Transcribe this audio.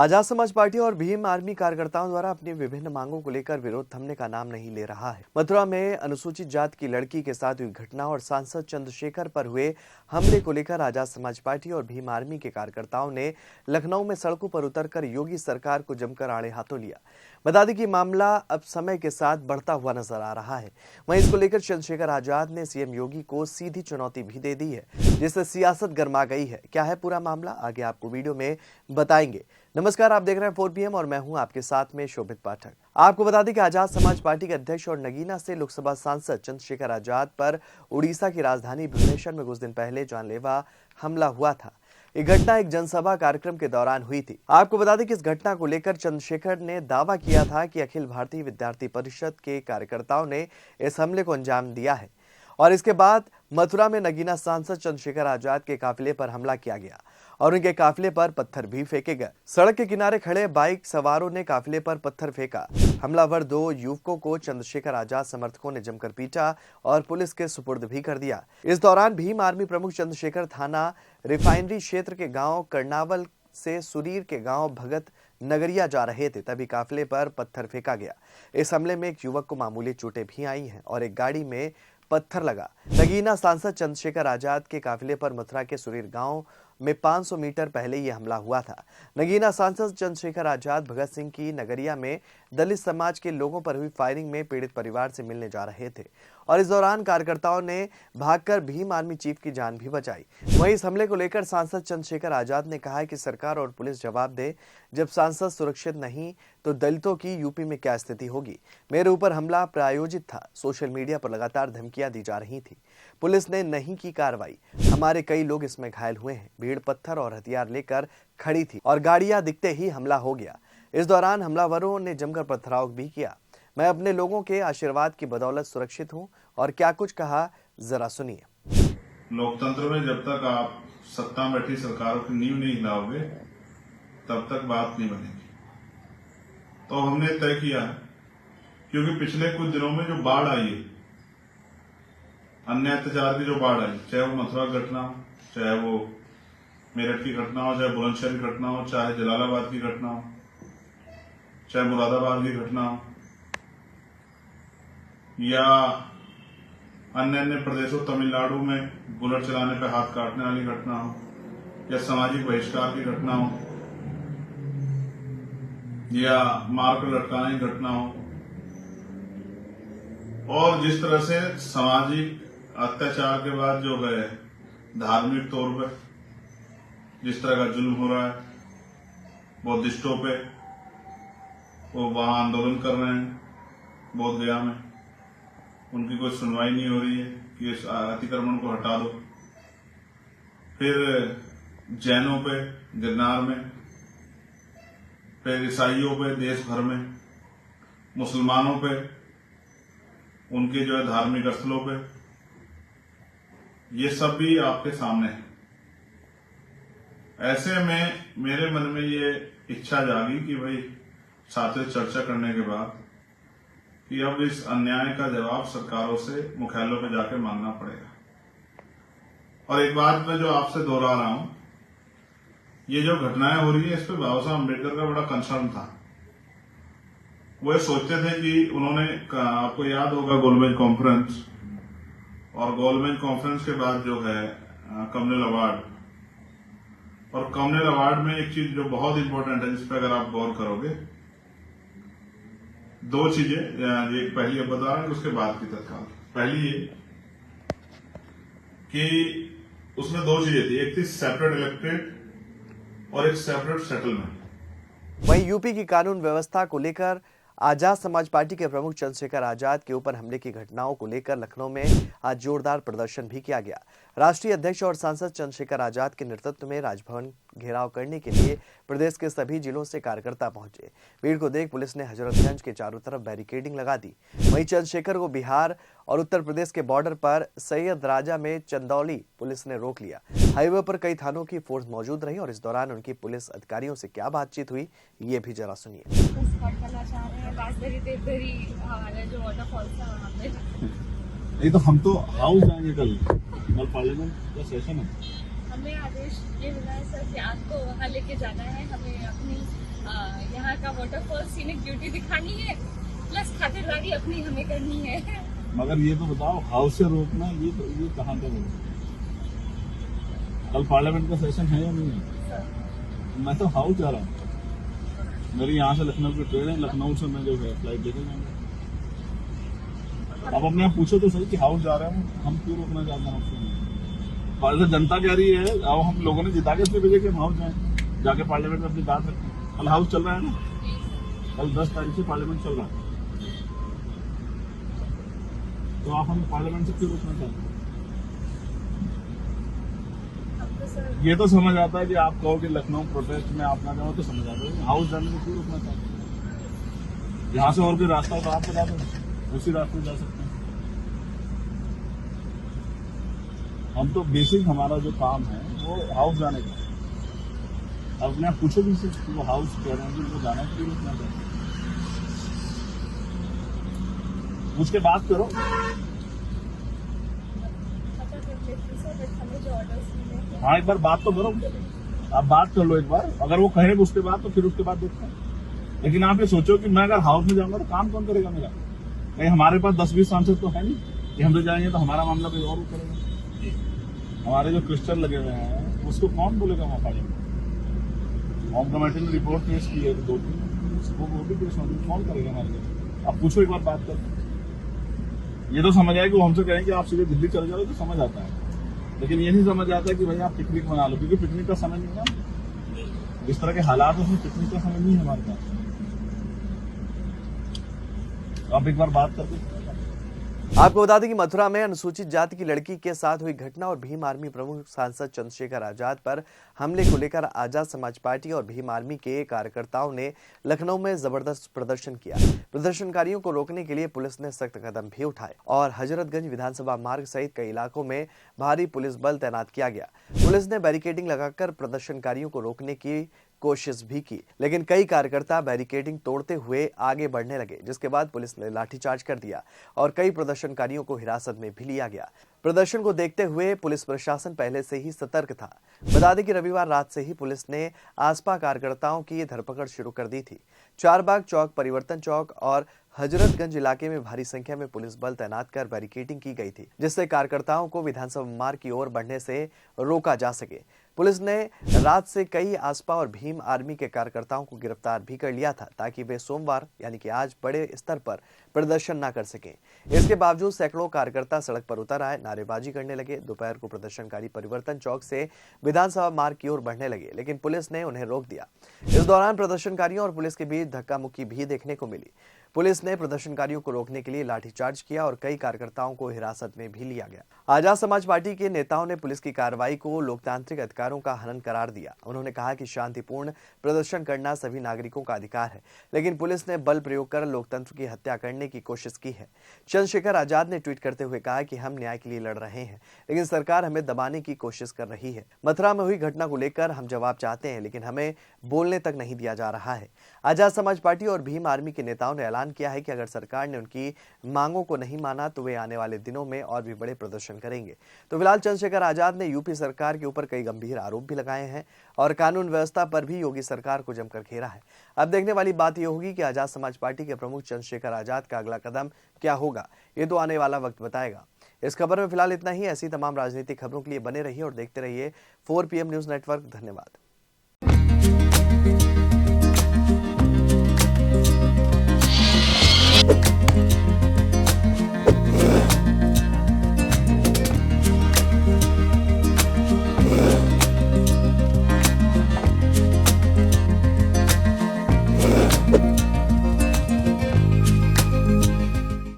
Azad Samaj party और Bhim army कार्यकर्ताओं द्वारा अपनी विभिन्न मांगों को लेकर विरोध थमने का नाम नहीं ले रहा है। मथुरा में अनुसूचित जात की लड़की के साथ हुई घटना और सांसद चंद्रशेखर पर हुए हमले को लेकर आजाद समाज पार्टी और भीम आर्मी के कार्यकर्ताओं ने लखनऊ में सड़कों पर उतरकर योगी सरकार को जमकर आड़े हाथों लिया। बता दें कि मामला अब समय के साथ बढ़ता हुआ नजर आ रहा है। वहीं इसको लेकर चंद्रशेखर आजाद ने सीएम योगी को सीधी चुनौती भी दे दी है, जिससे सियासत गर्मा गई है। क्या है पूरा मामला, आगे आपको वीडियो में बताएंगे। नमस्कार, आप देख रहे हैं 4 PM और मैं हूं आपके साथ में शोभित पाठक। आपको बता दें कि आजाद समाज पार्टी के अध्यक्ष और नगीना से लोकसभा सांसद चंद्रशेखर आजाद पर उड़ीसा की राजधानी भुवनेश्वर में कुछ दिन पहले जानलेवा हमला हुआ था। ये घटना एक जनसभा कार्यक्रम के दौरान हुई थी। आपको बता दें कि इस घटना को लेकर चंद्रशेखर ने दावा किया था कि अखिल भारतीय विद्यार्थी परिषद के कार्यकर्ताओं ने इस हमले को अंजाम दिया है और इसके बाद मथुरा में नगीना सांसद चंद्रशेखर आजाद के काफिले पर हमला किया गया और उनके काफिले पर पत्थर भी फेंके गए। सड़क के किनारे खड़े बाइक सवारों ने काफिले पर पत्थर फेंका। हमलावर 2 युवकों को चंद्रशेखर आजाद समर्थकों ने जमकर पीटा और पुलिस के सुपुर्द भी कर दिया। इस दौरान भीम आर्मी प्रमुख चंद्रशेखर थाना रिफाइनरी क्षेत्र के गांव कर्नावल से सुरीर के गांव भगत नगरिया जा रहे थे, तभी काफिले पर पत्थर फेंका गया। इस हमले में एक युवक को मामूली चोटें भी आई हैं और एक गाड़ी में पत्थर लगा। नगीना सांसद चंद्रशेखर आजाद के काफिले पर मथुरा के सुरीर गांव में 500 मीटर पहले यह हमला हुआ था। नगीना सांसद चंद्रशेखर आजाद भगत सिंह की नगरिया में दलित समाज के लोगों पर हुई फायरिंग में पीड़ित परिवार से मिलने जा रहे थे और इस दौरान कार्यकर्ताओं ने भागकर भीम आर्मी चीफ की जान भी बचाई। वहीं इस हमले को लेकर सांसद चंद्रशेखर आजाद ने कहा है कि सरकार और पुलिस जवाब दे। जब सांसद सुरक्षित नहीं तो दलितों की यूपी में क्या स्थिति होगी। मेरे ऊपर हमला प्रायोजित था। सोशल मीडिया पर लगातार धमकियां दी जा रही थी। पुलिस ने नहीं की कार्रवाई। हमारे कई लोग इसमें घायल हुए हैं। भीड़ पत्थर और हथियार लेकर खड़ी थी और गाड़ियां दिखते ही हमला हो गया। इस दौरान हमलावरों ने जमकर पथराव भी किया। मैं अपने लोगों के आशीर्वाद की बदौलत सुरक्षित हूं और क्या कुछ कहा, जरा सुनिए। लोकतंत्र में जब तक आप सत्ता में बैठी सरकारों की नींव नहीं हिलाओगे तब तक बात नहीं बनेगी। तो हमने तय किया है, क्योंकि पिछले कुछ दिनों में जो बाढ़ आई है, अन्य अत्याचार की जो बाढ़ आई, चाहे वो मथुरा की घटना हो, चाहे वो मेरठ की घटना हो, चाहे बुलंदशहर की घटना हो, चाहे जलालाबाद की घटना हो, चाहे मुरादाबाद की घटना हो, या अन्य प्रदेशों तमिलनाडु में बुलेट चलाने पर हाथ काटने वाली घटना हो, या सामाजिक बहिष्कार की घटना हो, या मार कर लटकाने की घटना हो, और जिस तरह से सामाजिक अत्याचार के बाद जो है धार्मिक तौर पर जिस तरह का जुल्म हो रहा है बौद्धिस्टों पे, वो वहां आंदोलन कर रहे हैं बोध गया में, उनकी कोई सुनवाई नहीं हो रही है कि इस अतिक्रमण को हटा दो। फिर जैनों पे गिरनार में, फिर ईसाइयों पे देश भर में, मुसलमानों पे उनके जो है धार्मिक स्थलों पे, ये सब भी आपके सामने है। ऐसे में मेरे मन में ये इच्छा जागी कि भाई साथ चर्चा करने के बाद कि अब इस अन्याय का जवाब सरकारों से मुख्यालयों पे जाके मांगना पड़ेगा। और एक बात मैं जो आपसे दोहरा रहा हूं, ये जो घटनाएं हो रही है इस पे बाबा साहब अम्बेडकर का बड़ा कंसर्न था। वो सोचते थे कि उन्होंने, आपको याद होगा गोलमेज कॉन्फ्रेंस, और गोलमेज कॉन्फ्रेंस के बाद जो है कम्युनल अवार्ड, और कम्युनल अवार्ड में एक चीज जो बहुत इंपॉर्टेंट है जिस पर अगर आप गौर करोगे, 2 चीजें, एक पहली अब बता रहे हैं उसके बाद की तत्काल। पहली ये कि उसमें 2 चीजें थी, एक थी सेपरेट इलेक्टेड और एक सेपरेट सेटलमेंट। वहीं यूपी की कानून व्यवस्था को लेकर आजाद समाज पार्टी के प्रमुख चंद्रशेखर आजाद के ऊपर हमले की घटनाओं को लेकर लखनऊ में आज जोरदार प्रदर्शन भी किया गया। राष्ट्रीय अध्यक्ष और सांसद चंद्रशेखर आजाद के नेतृत्व में राजभवन घेराव करने के लिए प्रदेश के सभी जिलों से कार्यकर्ता पहुंचे। भीड़ को देख पुलिस ने हजरतगंज के चारों तरफ बैरिकेडिंग लगा दी। वहीं चंद्रशेखर को बिहार और उत्तर प्रदेश के बॉर्डर पर सैयद राजा में चंदौली पुलिस ने रोक लिया। हाईवे पर कई थानों की फोर्स मौजूद रही और इस दौरान उनकी पुलिस अधिकारियों से क्या बातचीत हुई, ये भी जरा सुनिए। नहीं तो हम तो हाउस जाएंगे कल पार्लियामेंट का सेशन है। हमें आदेश ये मिला है सर कि आपको वहाँ लेके जाना है। हमें अपनी यहाँ का वाटरफॉल सीनिक ब्यूटी दिखानी है, प्लस खातिरदारी अपनी हमें करनी है। मगर ये तो बताओ, हाउस से रोकना ये कहाँ तक होगा? कल पार्लियामेंट का सेशन है या नहीं है? मैं तो हाउस जा रहा हूँ। मेरी यहाँ से लखनऊ की ट्रेन है, लखनऊ से मैं जो है फ्लाइट लेके जाऊंगा। अब अपने आप पूछो तो सही कि हाउस जा रहे हैं, हम क्यों रोकना चाहते हैं? पार्लियामेंट जनता कह रही है, अब हम लोगों ने जिता के इसलिए भेजे कि हम हाउस जाए, जाके पार्लियामेंट में अपनी बात रखें। कल हाउस चल रहा है ना, कल 10 तारीख से पार्लियामेंट चल रहा है, तो आप हमें पार्लियामेंट से क्यों रोकना चाहते हैं? ये तो समझ आता है कि आप कहो कि लखनऊ प्रोटेस्ट में आप ना जाओ, तो समझ आता है। हाउस जाने को क्यों रोकना चाहते हैं? यहाँ से और कोई रास्ता हो तो आप बता दो, उसी रास्ते जा सकते हैं। हम तो बेसिक हमारा जो काम है वो हाउस जाने का। अब मैं पूछो भी कि वो हाउस कह रहे हैं कि वो जाना क्यों रोकना चाहते हैं? उसके बात करो। हाँ, एक बार बात तो करो, आप बात कर लो एक बार। अगर वो कहेंगे उसके बाद, तो फिर उसके बाद देखते हैं। लेकिन आप ये सोचो कि मैं अगर हाउस में जाऊंगा तो काम कौन करेगा मेरा? कहीं हमारे पास 10-20 सांसद तो है नहीं कि हम तो जाएंगे तो हमारा मामला कोई और करेगा। हमारे जो क्रिस्टल लगे हुए हैं उसको कौन बोलेगा वहाँ पार्लियामेंट? होम कमेटी ने रिपोर्ट पेश की है 2-3, वो भी पेश होगी, कौन करेगा हमारे लिए? आप पूछो एक बार, बात करो। ये तो समझ आए कि वो हमसे कहें कि आप सीधे दिल्ली चले जाओ, तो समझ आता है। लेकिन ये नहीं समझ आता कि भाई आप पिकनिक मना लो, क्योंकि पिकनिक का समय नहीं है ना। इस तरह के हालात में पिकनिक का समय नहीं है हमारे पास। आप एक बार बात करके आपको बता दें कि मथुरा में अनुसूचित जाति की लड़की के साथ हुई घटना और भीम आर्मी प्रमुख सांसद चंद्रशेखर आजाद पर हमले को लेकर आजाद समाज पार्टी और भीम आर्मी के कार्यकर्ताओं ने लखनऊ में जबरदस्त प्रदर्शन किया। प्रदर्शनकारियों को रोकने के लिए पुलिस ने सख्त कदम भी उठाए और हजरतगंज विधानसभा मार्ग सहित कई इलाकों में भारी पुलिस बल तैनात किया गया। पुलिस ने बैरिकेडिंग लगाकर प्रदर्शनकारियों को रोकने की कोशिश भी की, लेकिन कई कार्यकर्ता बैरिकेडिंग तोड़ते हुए आगे बढ़ने लगे, जिसके बाद पुलिस ने लाठीचार्ज कर दिया और कई प्रदर्शनकारियों को हिरासत में भी लिया गया। प्रदर्शन को देखते हुए पुलिस प्रशासन पहले से ही सतर्क था। बता दें कि रविवार रात से ही पुलिस ने आसपा कार्यकर्ताओं की धरपकड़ शुरू कर दी थी। चारबाग चौक, परिवर्तन चौक और हजरतगंज इलाके में भारी संख्या में पुलिस बल तैनात कर बैरिकेडिंग की गई थी, जिससे कार्यकर्ताओं को विधानसभा मार्ग की ओर बढ़ने से रोका जा सके। पुलिस ने रात से कई आसपा और भीम आर्मी के कार्यकर्ताओं को गिरफ्तार भी कर लिया था, ताकि वे सोमवार यानी कि आज बड़े स्तर पर प्रदर्शन न कर सकें। इसके बावजूद सैकड़ों कार्यकर्ता सड़क पर उतर आए, नारेबाजी करने लगे। दोपहर को प्रदर्शनकारी परिवर्तन चौक से विधानसभा मार्ग की ओर बढ़ने लगे, लेकिन पुलिस ने उन्हें रोक दिया। इस दौरान प्रदर्शनकारियों और पुलिस के बीच धक्का मुक्की भी देखने को मिली। पुलिस ने प्रदर्शनकारियों को रोकने के लिए लाठीचार्ज किया और कई कार्यकर्ताओं को हिरासत में भी लिया गया। आजाद समाज पार्टी के नेताओं ने पुलिस की कार्रवाई को लोकतांत्रिक अधिकारों का हनन करार दिया। उन्होंने कहा कि शांतिपूर्ण प्रदर्शन करना सभी नागरिकों का अधिकार है, लेकिन पुलिस ने बल प्रयोग कर लोकतंत्र की हत्या करने की कोशिश की है। चंद्रशेखर आजाद ने ट्वीट करते हुए कहा कि हम न्याय के लिए लड़ रहे हैं, लेकिन सरकार हमें दबाने की कोशिश कर रही है। मथुरा में हुई घटना को लेकर हम जवाब चाहते हैं, लेकिन हमें बोलने तक नहीं दिया जा रहा है। आजाद समाज पार्टी और भीम आर्मी के नेताओं ने ऐलान किया है कि अगर सरकार ने उनकी मांगों को नहीं माना तो वे आने वाले दिनों में और भी बड़े प्रदर्शन करेंगे। तो फिलहाल चंद्रशेखर आजाद ने यूपी सरकार के ऊपर कई गंभीर आरोप भी लगाए हैं और कानून व्यवस्था पर भी योगी सरकार को जमकर घेरा है। अब देखने वाली बात यह होगी कि आजाद समाज पार्टी के प्रमुख चंद्रशेखर आजाद का अगला कदम क्या होगा, ये तो आने वाला वक्त बताएगा। इस खबर में फिलहाल इतना ही। ऐसी तमाम राजनीतिक खबरों के लिए बने रहिए और देखते रहिए 4 PM न्यूज नेटवर्क। धन्यवाद।